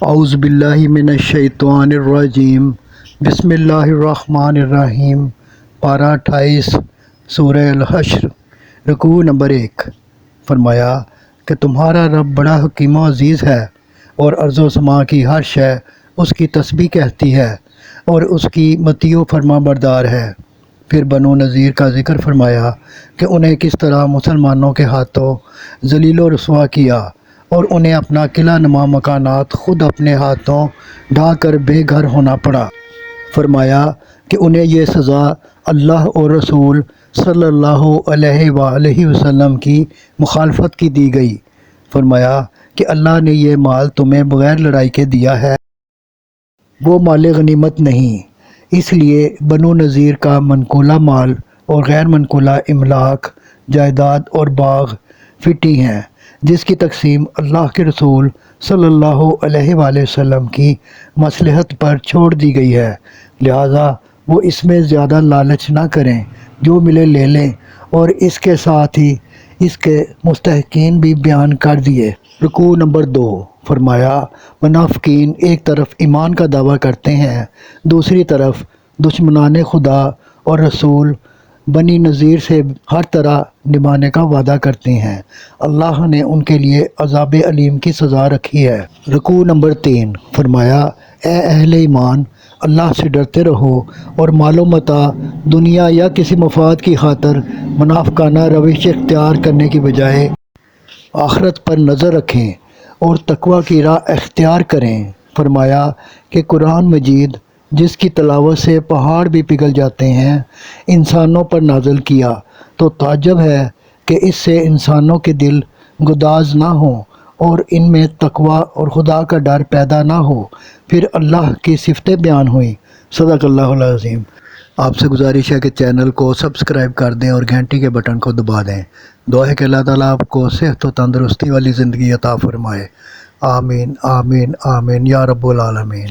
اعوذ باللہ من الشیطان الرجیم، بسم اللہ الرحمن الرحیم۔ پارہ 28 سورہ الحشر، رکوع نمبر 1۔ فرمایا کہ تمہارا رب بڑا حکیم و عزیز ہے، اور ارض و سما کی ہر شے اس کی تسبیح کہتی ہے اور اس کی مطیع و فرما بردار ہے۔ پھر بنو نذیر کا ذکر فرمایا کہ انہیں کس طرح مسلمانوں کے ہاتھوں ذلیل و رسوا کیا، اور انہیں اپنا قلعہ نما مکانات خود اپنے ہاتھوں ڈھا کر بے گھر ہونا پڑا۔ فرمایا کہ انہیں یہ سزا اللہ اور رسول صلی اللہ علیہ وآلہ وسلم کی مخالفت کی دی گئی۔ فرمایا کہ اللہ نے یہ مال تمہیں بغیر لڑائی کے دیا ہے، وہ مال غنیمت نہیں، اس لیے بنو نذیر کا منقولہ مال اور غیر منقولہ املاک، جائیداد اور باغ فٹی ہیں، جس کی تقسیم اللہ کے رسول صلی اللہ علیہ وآلہ وسلم کی مصلحت پر چھوڑ دی گئی ہے، لہٰذا وہ اس میں زیادہ لالچ نہ کریں، جو ملے لے لیں، اور اس کے ساتھ ہی اس کے مستحقین بھی بیان کر دیے۔ رکوع نمبر 2۔ فرمایا منافقین ایک طرف ایمان کا دعویٰ کرتے ہیں، دوسری طرف دشمنان خدا اور رسول بنی نذیر سے ہر طرح نبھانے کا وعدہ کرتے ہیں۔ اللہ نے ان کے لیے عذاب علیم کی سزا رکھی ہے۔ رکوع نمبر 3۔ فرمایا اے اہل ایمان، اللہ سے ڈرتے رہو اور مال و متاع، دنیا یا کسی مفاد کی خاطر منافقانہ روش اختیار کرنے کی بجائے آخرت پر نظر رکھیں اور تقوی کی راہ اختیار کریں۔ فرمایا کہ قرآن مجید جس کی تلاوت سے پہاڑ بھی پگھل جاتے ہیں، انسانوں پر نازل کیا، تو تعجب ہے کہ اس سے انسانوں کے دل گداز نہ ہوں اور ان میں تقوی اور خدا کا ڈر پیدا نہ ہو۔ پھر اللہ کی صفتیں بیان ہوئیں۔ صدق اللہ العظیم۔ آپ سے گزارش ہے کہ چینل کو سبسکرائب کر دیں اور گھنٹی کے بٹن کو دبا دیں۔ دعا ہے کہ اللہ تعالیٰ آپ کو صحت و تندرستی والی زندگی عطا فرمائے۔ آمین آمین آمین یا رب العالمین۔